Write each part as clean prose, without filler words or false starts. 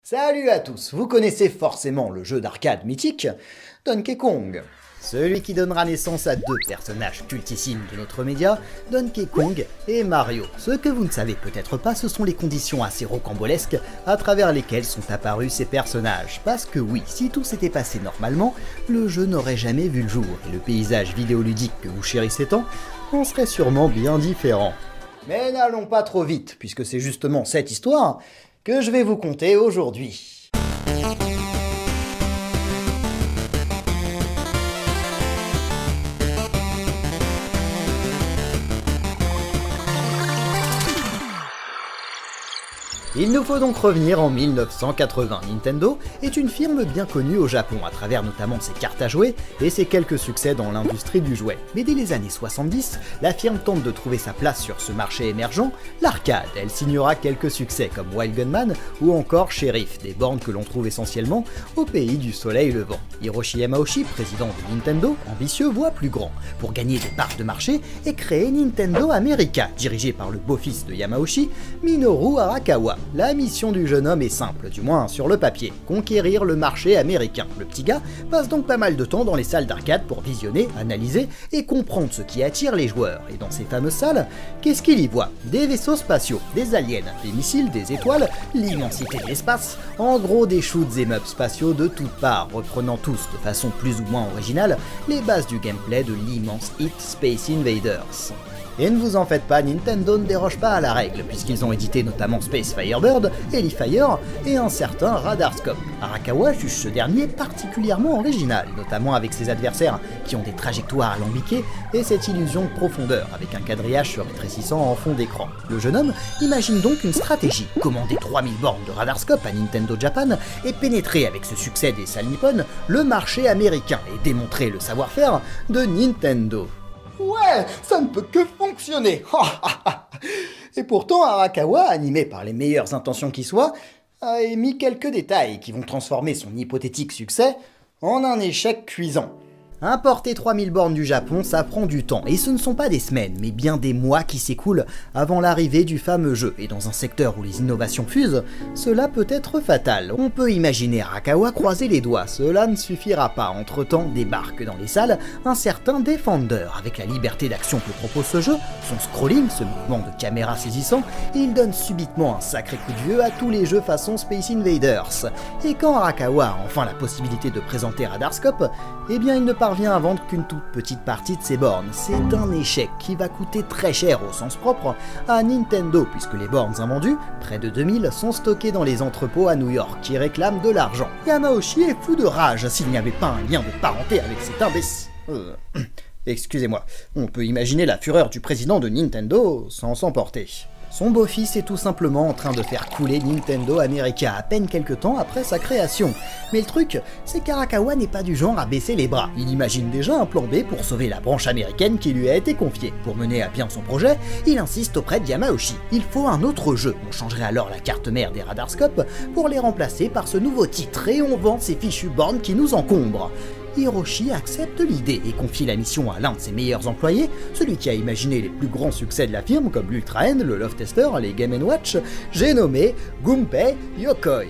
Salut à tous, vous connaissez forcément le jeu d'arcade mythique Donkey Kong. Celui qui donnera naissance à deux personnages cultissimes de notre média, Donkey Kong et Mario. Ce que vous ne savez peut-être pas, ce sont les conditions assez rocambolesques à travers lesquelles sont apparus ces personnages. Parce que oui, si tout s'était passé normalement, le jeu n'aurait jamais vu le jour, et le paysage vidéoludique que vous chérissez tant en serait sûrement bien différent. Mais n'allons pas trop vite, puisque c'est justement cette histoire que je vais vous conter aujourd'hui. Il nous faut donc revenir en 1980. Nintendo est une firme bien connue au Japon, à travers notamment ses cartes à jouer et ses quelques succès dans l'industrie du jouet. Mais dès les années 70, la firme tente de trouver sa place sur ce marché émergent, l'arcade. Elle signera quelques succès comme Wild Gunman ou encore Sheriff, des bornes que l'on trouve essentiellement au pays du soleil levant. Hiroshi Yamauchi, président de Nintendo, ambitieux, voit plus grand pour gagner des parts de marché et créer Nintendo America, dirigé par le beau-fils de Yamauchi, Minoru Arakawa. La mission du jeune homme est simple, du moins sur le papier, conquérir le marché américain. Le petit gars passe donc pas mal de temps dans les salles d'arcade pour visionner, analyser et comprendre ce qui attire les joueurs. Et dans ces fameuses salles, qu'est-ce qu'il y voit? Des vaisseaux spatiaux, des aliens, des missiles, des étoiles, l'immensité de l'espace, en gros des shoots et ups spatiaux de toutes parts, reprenant tous de façon plus ou moins originale les bases du gameplay de l'immense hit Space Invaders. Et ne vous en faites pas, Nintendo ne déroge pas à la règle, puisqu'ils ont édité notamment Space Firebird, Elifire et un certain Radarscope. Arakawa juge ce dernier particulièrement original, notamment avec ses adversaires qui ont des trajectoires alambiquées et cette illusion de profondeur, avec un quadrillage se rétrécissant en fond d'écran. Le jeune homme imagine donc une stratégie, commander 3000 bornes de Radarscope à Nintendo Japan et pénétrer avec ce succès des salles nippones le marché américain et démontrer le savoir-faire de Nintendo. Ouais, ça ne peut que fonctionner. Et pourtant, Arakawa, animé par les meilleures intentions qui soient, a émis quelques détails qui vont transformer son hypothétique succès en un échec cuisant. Importer 3000 bornes du Japon, ça prend du temps, et ce ne sont pas des semaines, mais bien des mois qui s'écoulent avant l'arrivée du fameux jeu, et dans un secteur où les innovations fusent, cela peut être fatal. On peut imaginer Arakawa croiser les doigts, cela ne suffira pas. Entre-temps, débarque dans les salles un certain Defender. Avec la liberté d'action que propose ce jeu, son scrolling, ce mouvement de caméra saisissant, il donne subitement un sacré coup de vieux à tous les jeux façon Space Invaders. Et quand Arakawa a enfin la possibilité de présenter Radarscope, eh bien il ne parvient à vendre qu'une toute petite partie de ses bornes. C'est un échec qui va coûter très cher au sens propre à Nintendo, puisque les bornes invendues, près de 2000, sont stockées dans les entrepôts à New York qui réclament de l'argent. Yamauchi est fou de rage s'il n'y avait pas un lien de parenté avec cet imbécile. Excusez-moi, on peut imaginer la fureur du président de Nintendo sans s'emporter. Son beau-fils est tout simplement en train de faire couler Nintendo America à peine quelques temps après sa création. Mais le truc, c'est qu'Arakawa n'est pas du genre à baisser les bras. Il imagine déjà un plan B pour sauver la branche américaine qui lui a été confiée. Pour mener à bien son projet, il insiste auprès de Yamauchi. Il faut un autre jeu. On changerait alors la carte mère des Radarscope pour les remplacer par ce nouveau titre et on vend ces fichues bornes qui nous encombrent. Hiroshi accepte l'idée et confie la mission à l'un de ses meilleurs employés, celui qui a imaginé les plus grands succès de la firme comme l'Ultra N, le Love Tester, les Game & Watch, j'ai nommé Gunpei Yokoi.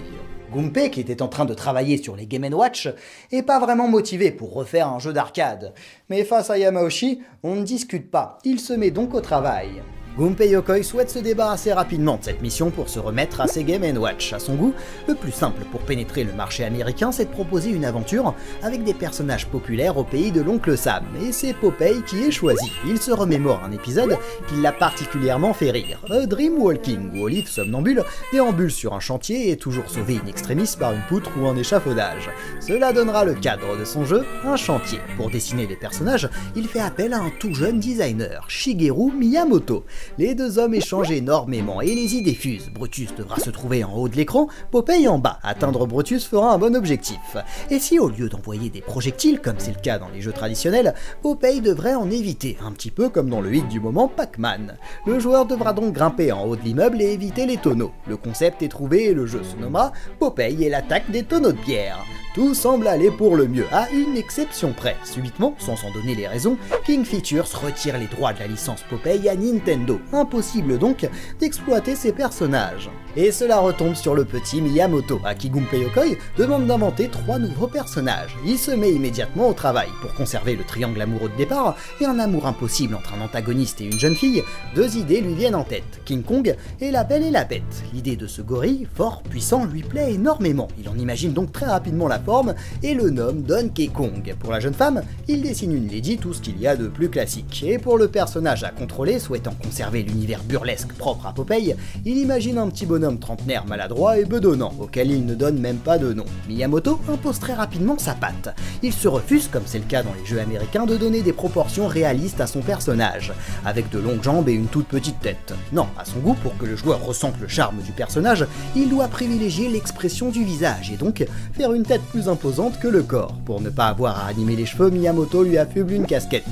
Gunpei, qui était en train de travailler sur les Game & Watch, est pas vraiment motivé pour refaire un jeu d'arcade. Mais face à Yamauchi, on ne discute pas, il se met donc au travail. Gunpei Yokoi souhaite se débarrasser rapidement de cette mission pour se remettre à ses Game & Watch. À son goût, le plus simple pour pénétrer le marché américain, c'est de proposer une aventure avec des personnages populaires au pays de l'oncle Sam. Et c'est Popeye qui est choisi. Il se remémore un épisode qui l'a particulièrement fait rire. A Dream Walking, où Olive, somnambule, déambule sur un chantier et est toujours sauvé in extremis par une poutre ou un échafaudage. Cela donnera le cadre de son jeu, un chantier. Pour dessiner les personnages, il fait appel à un tout jeune designer, Shigeru Miyamoto. Les deux hommes échangent énormément et les idées fusent. Brutus devra se trouver en haut de l'écran, Popeye en bas. Atteindre Brutus fera un bon objectif. Et si au lieu d'envoyer des projectiles, comme c'est le cas dans les jeux traditionnels, Popeye devrait en éviter, un petit peu comme dans le hit du moment Pac-Man. Le joueur devra donc grimper en haut de l'immeuble et éviter les tonneaux. Le concept est trouvé et le jeu se nommera Popeye et l'attaque des tonneaux de pierre. Tout semble aller pour le mieux, à une exception près. Subitement, sans s'en donner les raisons, King Features retire les droits de la licence Popeye à Nintendo. Impossible donc d'exploiter ces personnages. Et cela retombe sur le petit Miyamoto, à qui Gunpei Yokoi demande d'inventer 3 nouveaux personnages. Il se met immédiatement au travail. Pour conserver le triangle amoureux de départ et un amour impossible entre un antagoniste et une jeune fille, 2 idées lui viennent en tête, King Kong et La Belle et la Bête. L'idée de ce gorille, fort, puissant, lui plaît énormément. Il en imagine donc très rapidement la forme et le nomme Donkey Kong. Pour la jeune femme, il dessine une lady, tout ce qu'il y a de plus classique. Et pour le personnage à contrôler, souhaitant conserver l'univers burlesque propre à Popeye, il imagine un petit bonhomme trentenaire maladroit et bedonnant, auquel il ne donne même pas de nom. Miyamoto impose très rapidement sa patte. Il se refuse, comme c'est le cas dans les jeux américains, de donner des proportions réalistes à son personnage, avec de longues jambes et une toute petite tête. Non, à son goût, pour que le joueur ressente le charme du personnage, il doit privilégier l'expression du visage et donc faire une tête plus imposante que le corps. Pour ne pas avoir à animer les cheveux, Miyamoto lui affuble une casquette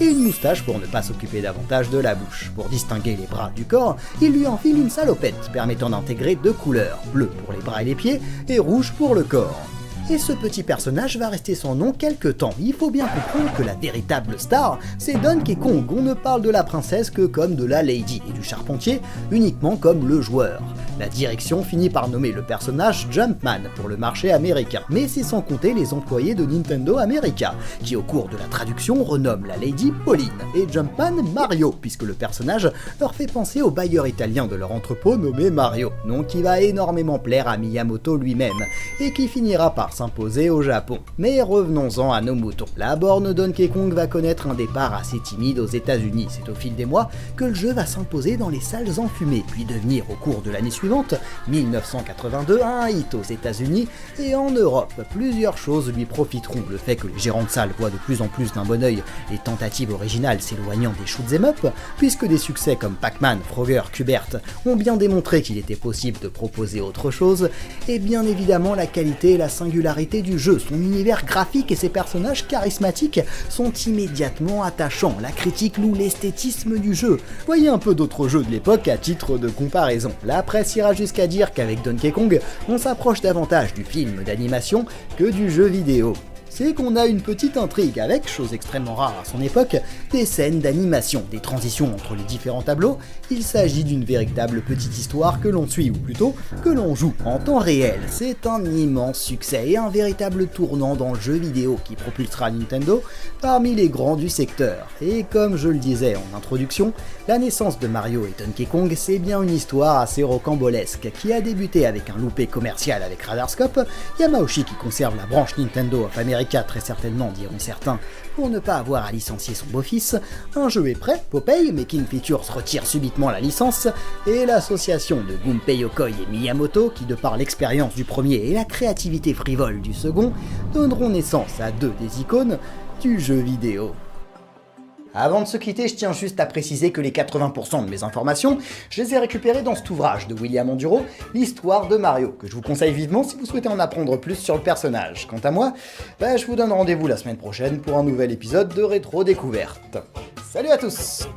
et une moustache pour ne pas s'occuper davantage de la bouche. Pour distinguer les bras du corps, il lui enfile une salopette permettant d'intégrer 2 couleurs, bleu pour les bras et les pieds et rouge pour le corps. Et ce petit personnage va rester sans nom quelque temps. Il faut bien comprendre que la véritable star, c'est Donkey Kong. On ne parle de la princesse que comme de la lady, et du charpentier uniquement comme le joueur. La direction finit par nommer le personnage Jumpman pour le marché américain, mais c'est sans compter les employés de Nintendo America, qui au cours de la traduction renomment la lady Pauline, et Jumpman Mario, puisque le personnage leur fait penser au bailleur italien de leur entrepôt nommé Mario, nom qui va énormément plaire à Miyamoto lui-même, et qui finira par s'imposer au Japon. Mais revenons-en à nos moutons. La borne Donkey Kong va connaître un départ assez timide aux États-Unis. C'est au fil des mois que le jeu va s'imposer dans les salles enfumées, puis devenir au cours de l'année suivante, 1982, un hit aux États-Unis et en Europe. Plusieurs choses lui profiteront. Le fait que les gérants de salles voient de plus en plus d'un bon œil les tentatives originales s'éloignant des shoot'em up, puisque des succès comme Pac-Man, Frogger, Qbert ont bien démontré qu'il était possible de proposer autre chose, et bien évidemment la qualité et la singularité du jeu. Son univers graphique et ses personnages charismatiques sont immédiatement attachants. La critique loue l'esthétisme du jeu. Voyez un peu d'autres jeux de l'époque à titre de comparaison. La presse ira jusqu'à dire qu'avec Donkey Kong, on s'approche davantage du film d'animation que du jeu vidéo. C'est qu'on a une petite intrigue avec, chose extrêmement rare à son époque, des scènes d'animation, des transitions entre les différents tableaux. Il s'agit d'une véritable petite histoire que l'on suit, ou plutôt que l'on joue en temps réel. C'est un immense succès et un véritable tournant dans le jeu vidéo qui propulsera Nintendo parmi les grands du secteur. Et comme je le disais en introduction, la naissance de Mario et Donkey Kong, c'est bien une histoire assez rocambolesque qui a débuté avec un loupé commercial avec Radarscope, Yamauchi qui conserve la branche Nintendo of America très certainement, diront certains, pour ne pas avoir à licencier son beau-fils. Un jeu est prêt, Popeye, mais King Features retire subitement la licence, et l'association de Gunpei Yokoi et Miyamoto, qui de par l'expérience du premier et la créativité frivole du second, donneront naissance à 2 des icônes du jeu vidéo. Avant de se quitter, je tiens juste à préciser que les 80% de mes informations, je les ai récupérées dans cet ouvrage de William Enduro, l'histoire de Mario, que je vous conseille vivement si vous souhaitez en apprendre plus sur le personnage. Quant à moi, je vous donne rendez-vous la semaine prochaine pour un nouvel épisode de Rétro Découverte. Salut à tous!